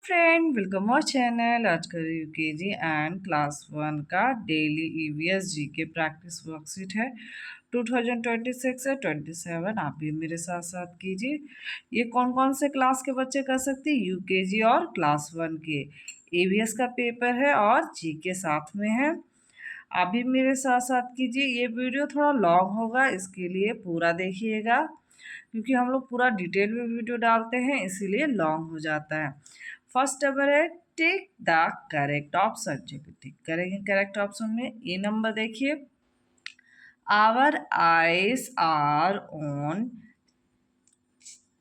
Friend, welcome our channel. आज का UKG and class 1 का daily EVS GK practice worksheet है 2026 से 27। आप भी मेरे साथ साथ कीजिए। ये कौन कौन से क्लास के बच्चे कर सकते हैं? यूकेजी और क्लास 1 के। ईवीएस का पेपर है और जीके साथ में है। आप भी मेरे साथ साथ कीजिए। ये वीडियो थोड़ा लॉन्ग होगा, इसके लिए पूरा देखिएगा, क्योंकि हम लोग पूरा डिटेल में वीडियो डालते हैं, इसीलिए लॉन्ग हो जाता है। फर्स्ट नंबर है टिक द करेक्ट ऑप्शन। चलिए टिक करेंगे करेक्ट ऑप्शन में। ये नंबर देखिए, आवर आईज आर ऑन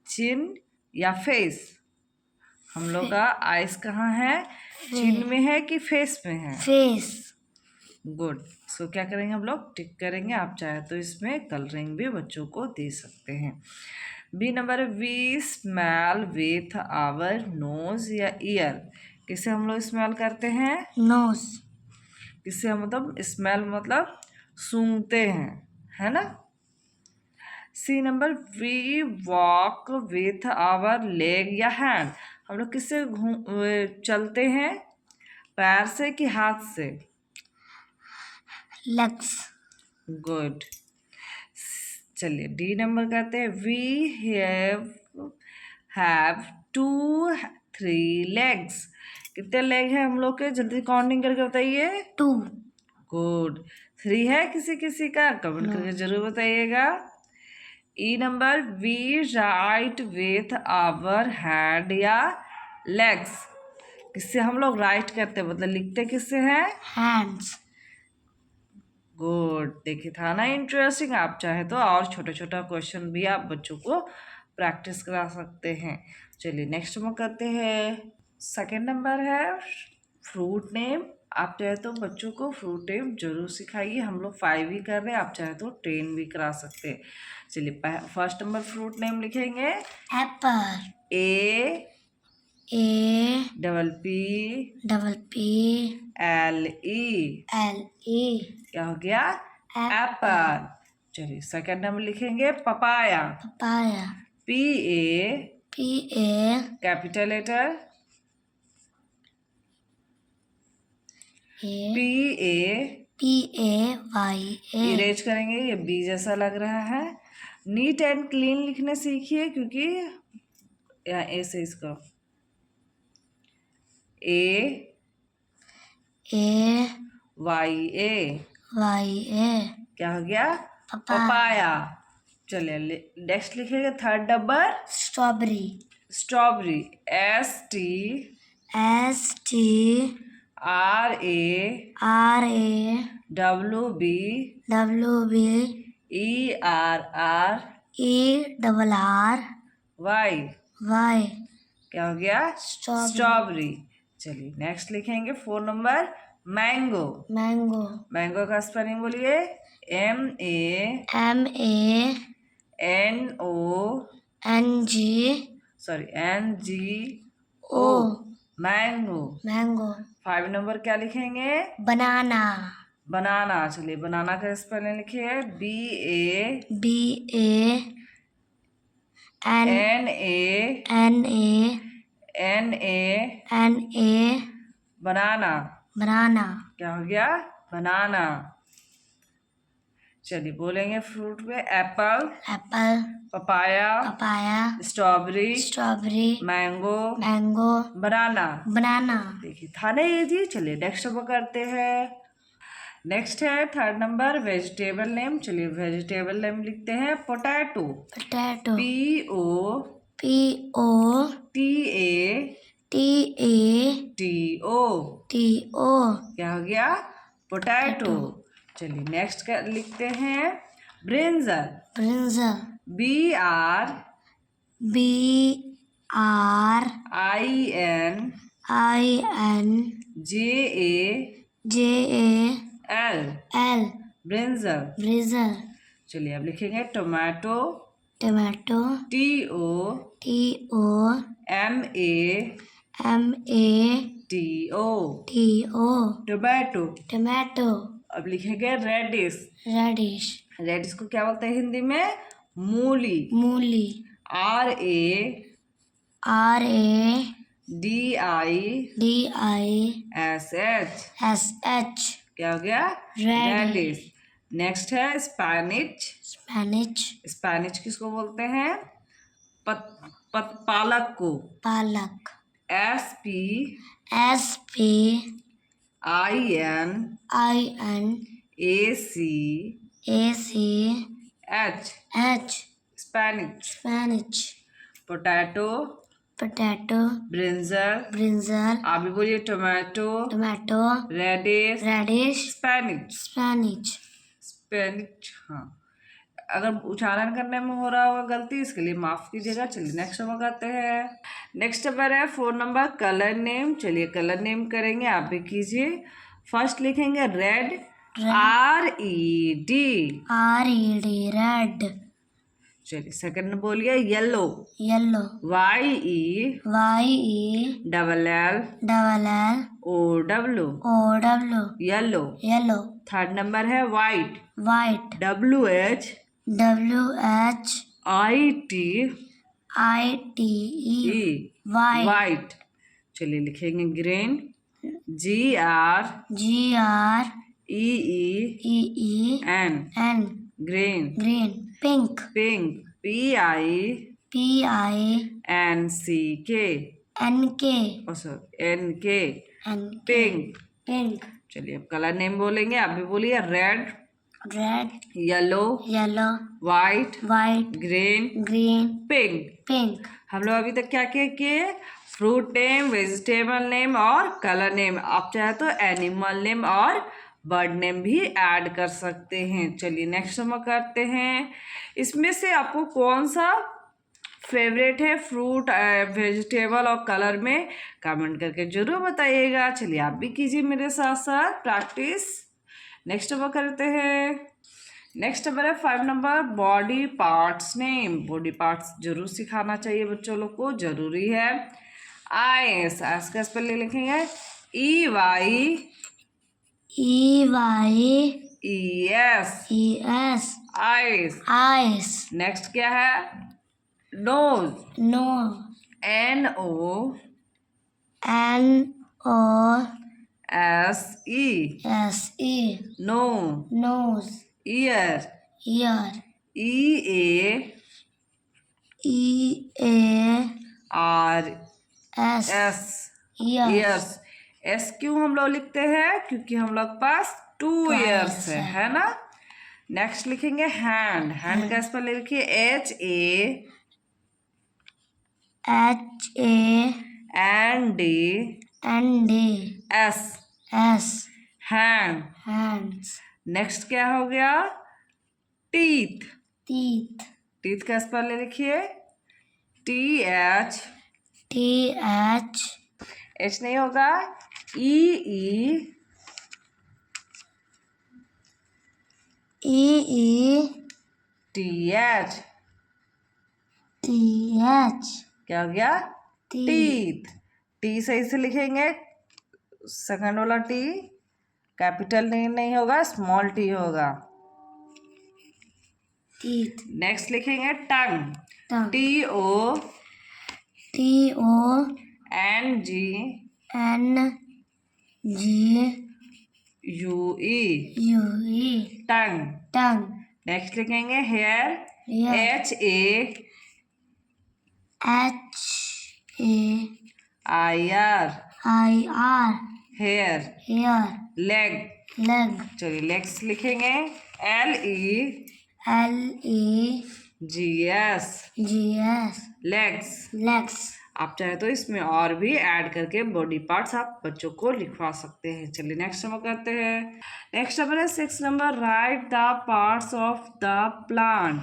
चिन या फेस। हम लोग का आईज कहाँ है? चिन में है कि फेस में है? फेस। गुड। सो क्या करेंगे हम लोग? टिक करेंगे। आप चाहे तो इसमें कलरिंग भी बच्चों को दे सकते हैं। B number, we smell with our nose या ईयर। किसे हम लोग स्मेल करते हैं? नोज। किसे मतलब स्मेल मतलब सूंघते हैं, है ना। C number, we walk with our leg या हैंड। हम लोग किससे चलते हैं? पैर से कि हाथ से? लेग्स। गुड। चलिए डी नंबर करते हैं, वी हैव 2-3 लेग्स। कितने लेग है हम लोग के? जल्दी काउंटिंग करके बताइए। 2। गुड। 3 है किसी किसी का? कमेंट करके जरूर बताइएगा। E number, we write with our hand या लेग्स। किससे हम लोग राइट करते हैं, मतलब लिखते किससे हैं? हैंड्स। गुड। देखिए था ना इंटरेस्टिंग। आप चाहे तो और छोटा छोटा क्वेश्चन भी आप बच्चों को प्रैक्टिस करा सकते हैं। चलिए नेक्स्ट में करते हैं। सेकंड नंबर है फ्रूट नेम। आप चाहे तो बच्चों को फ्रूट नेम जरूर सिखाइए। हम लोग 5 ही कर रहे हैं, आप चाहे तो 10 भी करा सकते हैं। चलिए फर्स्ट नंबर फ्रूट नेम लिखेंगे। Apple. A double P L E. क्या हो गया? एप्पल। चलिए सेकंड नंबर लिखेंगे papaya. Papaya. P A capital letter Y A. Erase करेंगे, ये बी जैसा लग रहा है। नीट एंड क्लीन लिखने सीखिए, क्योंकि यहाँ ए से इसको ए वाई ए। क्या हो गया? पपाया। चलिए नेक्स्ट लिखेंगे third number strawberry. ST RA WB ERRY। क्या हो गया? स्ट्रॉबेरी। चलिए नेक्स्ट लिखेंगे 4 नंबर मैंगो। मैंगो का स्पेलिंग बोलिए। NGO mango. 5 नंबर क्या लिखेंगे? बनाना। चलिए बनाना का स्पेलिंग लिखिए। BANANA बनाना। क्या हो गया? बनाना। चलिए बोलेंगे फ्रूट में Apple papaya strawberry mango banana. देखिए था ना ये जी। चलिए नेक्स्ट करते हैं। नेक्स्ट है थर्ड नंबर वेजिटेबल नेम। चलिए वेजिटेबल नेम लिखते हैं पोटैटो। POTATO। क्या हो गया? पोटैटो। चलिए नेक्स्ट लिखते हैं ब्रिंजल। BRINJAL brinjal. चलिए अब लिखेंगे टोमेटो। TOMATO tomato. अब लिखेंगे रेडिश। रेडिश को क्या बोलते हैं हिंदी में? मूली। RADISH DISH, DISH क्या हो गया? Radish. नेक्स्ट है स्पैनिश। Spanish स्पैनिश किसको बोलते हैं? पालक को। Palak SPIN ACH, SPANACH spinach. Spanish potato, Potato brinjal, Brinjal आप भी बोलिए tomato, Tomato radish, Radish spinach. Spanish spinach, हाँ। अगर उच्चारण करने में हो रहा होगा गलती, इसके लिए माफ कीजिएगा। चलिए नेक्स्ट नंबर करते हैं। नेक्स्ट नंबर है 4 नंबर, कलर नेम। चलिए कलर नेम करेंगे, आप भी कीजिए। फर्स्ट लिखेंगे रेड, RED। RED चलिए सेकंड बोलिए yellow, Yellow YELLOW, yellow. Yellow third number है white, White WHITE। White white. चलिए लिखेंगे green, GREEN, N green. Green Pink pink, PINCK, NK, pink. Pink चलिए अब कलर नेम बोलेंगे, आप भी बोलिए। Red, Red yellow, Yellow white, White green, Green pink. Pink हम लोग अभी तक क्या क्या किए? फ्रूट नेम, वेजिटेबल नेम और कलर नेम। आप चाहे तो एनिमल नेम और बर्ड नेम भी ऐड कर सकते हैं। चलिए नेक्स्ट हम करते हैं। इसमें से आपको कौन सा फेवरेट है फ्रूट, वेजिटेबल और कलर में? कमेंट करके जरूर बताइएगा। चलिए आप भी कीजिए मेरे साथ साथ प्रैक्टिस। नेक्स्ट नंबर करते हैं। नेक्स्ट नंबर है 5 number, body parts name. Body parts जरूर सिखाना चाहिए बच्चों लोग को, जरूरी है। आइस, आइस का स्पेलिंग लिखेंगे EYES। आइस। Eyes नेक्स्ट क्या है? Nose, Nose NOSE। No. Nose ear, Ear EARS। Ears ears. S क्यों हम लोग लिखते हैं? क्योंकि हम लोग पास 2 ईयर्स है ना। नेक्स्ट लिखेंगे हैंड। हैंड का स्पेल लिखिए HANDS। हैंड। Hands नेक्स्ट क्या हो गया? टीथ। Teeth टीथ का स्पेल लिखिए TH। H नहीं होगा, EETH। क्या हो गया? टीथ। टी सही से लिखेंगे, सेकंड वाला टी कैपिटल नहीं होगा, स्मॉल टी होगा। Teeth नेक्स्ट लिखेंगे टंग, TONGUE। टंग। नेक्स्ट लिखेंगे हेयर, HAIR। हेयर। लेग। चलिए लेग्स लिखेंगे LEGS। लेग्स। आप चाहे तो इसमें और भी ऐड करके बॉडी पार्ट्स आप बच्चों को लिखवा सकते हैं। चलिए नेक्स्ट नंबर करते हैं। नेक्स्ट नंबर है 6 number, right the parts of the plant.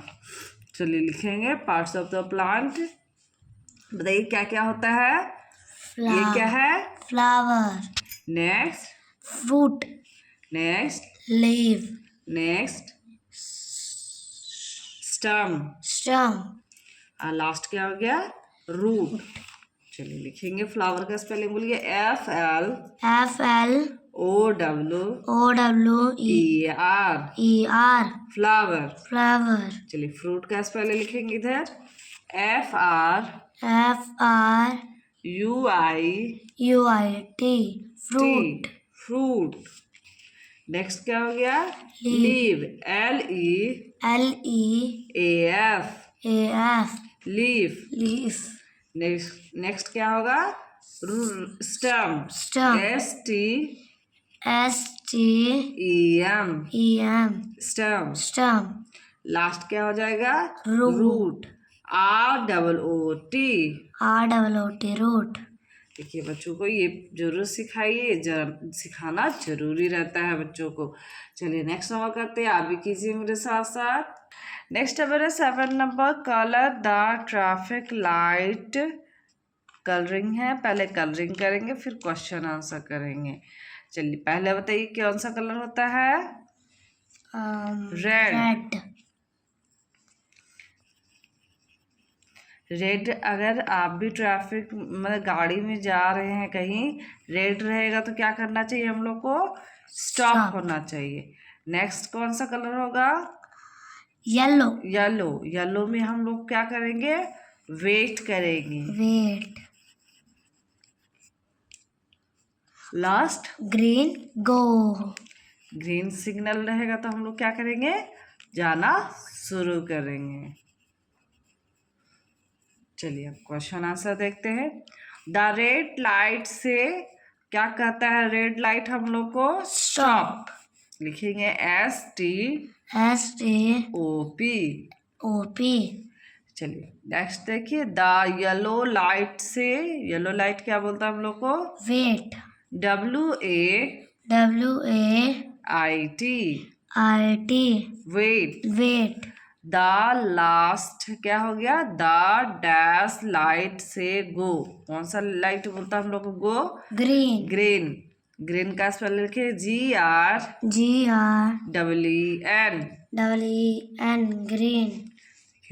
चलिए लिखेंगे पार्ट्स ऑफ द प्लांट। बताइए क्या क्या होता है? ये क्या है? Flower next, Fruit next, Leaf next, stem. Last क्या हो गया? रूट। चलिए लिखेंगे फ्लावर का स्पेलिंग बोलिए FLOWER। फ्लावर। चलिए फ्रूट का स्पेलिंग लिखेंगे इधर FRUIT। UIT UIT fruit. Fruit. Next क्या हो गया? Leaf. Leave LEAF LEAF leaf. leaf. Next क्या होगा? Stem Stem. STEM STEM stem. stem. Last क्या हो जाएगा? Root. Root ROOT। ROOT root. देखिए बच्चों को ये जरूर सिखाइए, सिखाना जरूरी रहता है बच्चों को। चलिए नेक्स्ट नंबर करते हैं, आप भी कीजिए मेरे साथ साथ। नेक्स्ट नंबर है 7 number, colour the traffic light. Colouring है, पहले कलरिंग करेंगे फिर क्वेश्चन आंसर करेंगे। चलिए पहले बताइए कौन सा कलर होता है? रेड। रेड अगर आप भी ट्रैफिक मतलब गाड़ी में जा रहे हैं कहीं, रेड रहेगा तो क्या करना चाहिए हम लोग को? स्टॉप होना चाहिए। नेक्स्ट कौन सा कलर होगा? येलो। येलो। येलो में हम लोग क्या करेंगे? वेट करेंगे। Wait. Last green go. Green signal रहेगा तो हम लोग क्या करेंगे? जाना शुरू करेंगे। चलिए अब क्वेश्चन आंसर देखते हैं। द रेड लाइट से क्या कहता है? रेड लाइट हम लोग को स्टॉप लिखेंगे STOP। चलिए नेक्स्ट देखिए, द येलो लाइट से, येलो लाइट क्या बोलता है हम लोग को? Wait. WAIT wait. Wait. The last क्या हो गया? द डैश लाइट से गो। कौन सा लाइट बोलता है हम लोग को? गो। ग्रीन। ग्रीन। ग्रीन का स्पेल लिखे GREEN ग्रीन।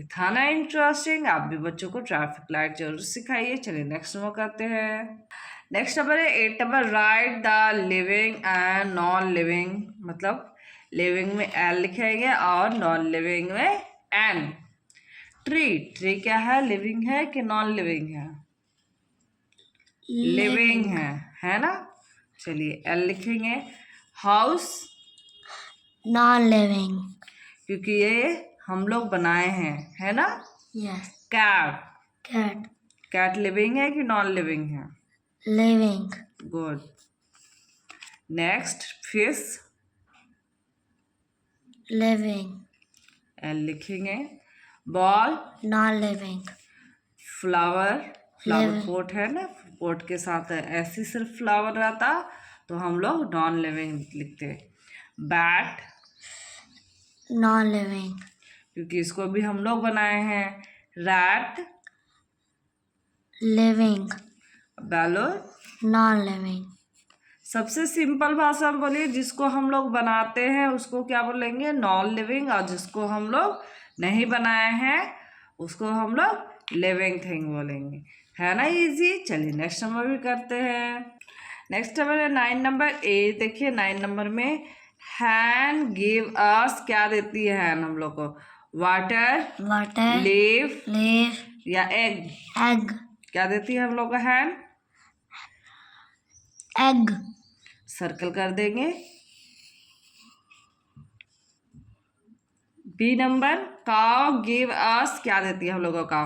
था ना इंटरेस्टिंग? आप भी बच्चों को ट्रैफिक लाइट जरूर सिखाइए। चलिए नेक्स्ट नंबर करते हैं। नेक्स्ट नंबर है 8 number, right the living and non living. मतलब लिविंग में L लिखेंगे और नॉन लिविंग में N। ट्री क्या है? लिविंग है कि नॉन लिविंग है? लिविंग है ना? चलिए L लिखेंगे। हाउस नॉन लिविंग क्योंकि ये हम लोग बनाए हैं, है ना? यस। कैट कैट लिविंग है कि नॉन लिविंग है? Living. Good. Next fish living. L लिखेंगे। Ball non living. Flower pot है ना, पोट के साथ ऐसे सिर्फ फ्लावर रहता तो हम लोग नॉन लिविंग लिखते। बैट नॉन लिविंग क्योंकि इसको भी हम लोग बनाए हैं। Rat living. Balloon non living. सबसे सिंपल भाषा में बोलिए, जिसको हम लोग बनाते हैं उसको क्या बोलेंगे? Non living. और जिसको हम लोग नहीं बनाए हैं उसको हम लोग लिविंग थिंग बोलेंगे, है ना? इजी। चलिए नेक्स्ट नंबर भी करते हैं। नेक्स्ट नंबर है 9 नंबर ए। देखिए 9 नंबर में हैन गिव अस क्या देती है? हैन हम लोग को वाटर लीव या एग क्या देती है हम लोग को? हैन एग। सर्कल कर देंगे। B number, cow give us क्या देती है हम लोगों को?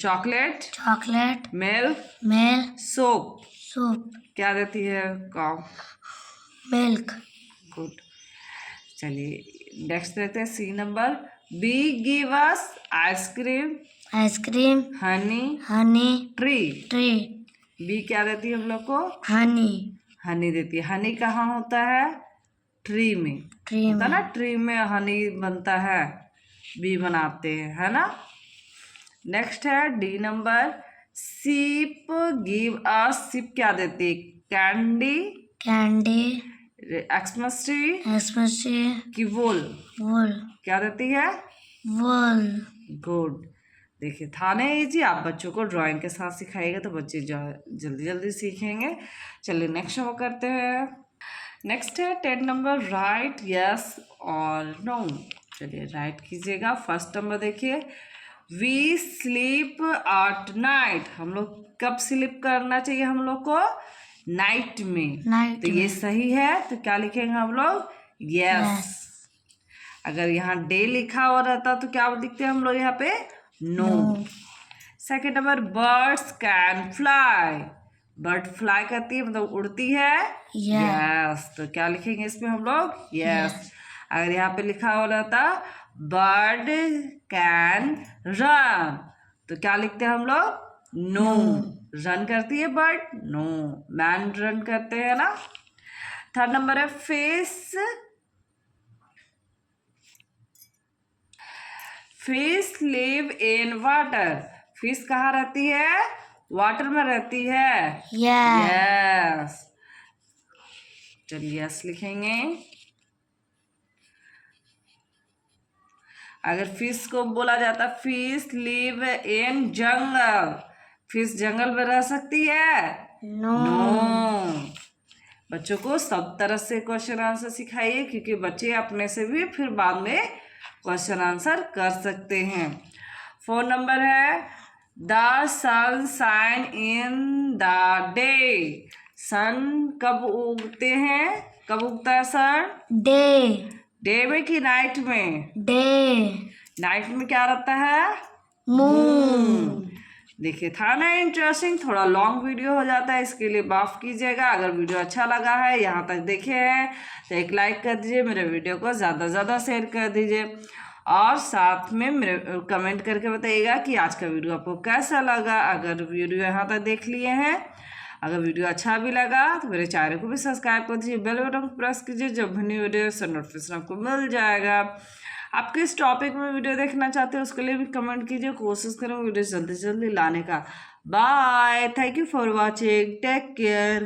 चॉकलेट मिल्क सोप क्या देती है काउ? मिल्क। गुड। चलिए नेक्स्ट देखते हैं C number, bee give us ice cream honey tree. Bee क्या देती है हम लोग को? हनी देती है। हनी कहाँ होता है? ट्री में होता ना, ट्री में हनी बनता है, बी बनाते हैं, है ना? नेक्स्ट है डी नंबर, सीप गिव अस। सीप क्या देती है? कैंडी एक्समस ट्री की वूल क्या देती है? गुड। देखिए था ना इजी। आप बच्चों को ड्राइंग के साथ सिखाइएगा तो बच्चे जल्दी जल्दी सीखेंगे। चलिए नेक्स्ट वो करते हैं। नेक्स्ट है 10 नंबर, राइट यस और नो। चलिए राइट कीजिएगा। फर्स्ट नंबर देखिए, वी स्लीप एट नाइट, हम लोग कब स्लीप करना चाहिए हम लोग को? नाइट में। नाइट तो ये में। सही है, तो क्या लिखेंगे हम लोग? यस। अगर यहाँ डे लिखा हुआ रहता तो क्या लिखते हैं हम लोग यहाँ पे? No. Second number, birds can fly, bird fly करती है मतलब उड़ती है। यस। तो क्या लिखेंगे इसमें हम लोग? यस। अगर यहाँ पे लिखा हुआ रहता बर्ड कैन रन, तो क्या लिखते हैं हम लोग? नो। रन करती है बर्ड? नो। मैन रन करते हैं ना। थर्ड नंबर है fish live in water, fish कहाँ रहती है? वाटर में रहती है। यस। चलिए यस लिखेंगे। अगर फिश को बोला जाता fish live in jungle, fish जंगल में रह सकती है? नो। बच्चों को सब तरह से क्वेश्चन आंसर सिखाइए, क्योंकि बच्चे अपने से भी फिर बाद में क्वेश्चन आंसर कर सकते हैं। 4 नंबर है the sun shine in the day, sun कब उगते हैं? कब उगता है सन? डे में कि नाइट में? नाइट में क्या रहता है? मून। देखिए था ना इंटरेस्टिंग, थोड़ा लॉन्ग वीडियो हो जाता है, इसके लिए माफ कीजिएगा। अगर वीडियो अच्छा लगा है, यहाँ तक देखे हैं, तो एक लाइक कर दीजिए, मेरे वीडियो को ज़्यादा से ज़्यादा शेयर कर दीजिए, और साथ में मेरे कमेंट करके बताइएगा कि आज का वीडियो आपको कैसा लगा। अगर वीडियो यहाँ तक देख लिए हैं, अगर वीडियो अच्छा भी लगा तो मेरे चैनल को भी सब्सक्राइब कर दीजिए, बेल बटन को प्रेस कीजिए, जब भी न्यू वीडियो से नोटिफिकेशन आपको मिल जाएगा। आप किस टॉपिक में वीडियो देखना चाहते हैं उसके लिए भी कमेंट कीजिए, कोशिश करें वीडियो जल्दी से जल्दी लाने का। Bye, thank you for watching, take care.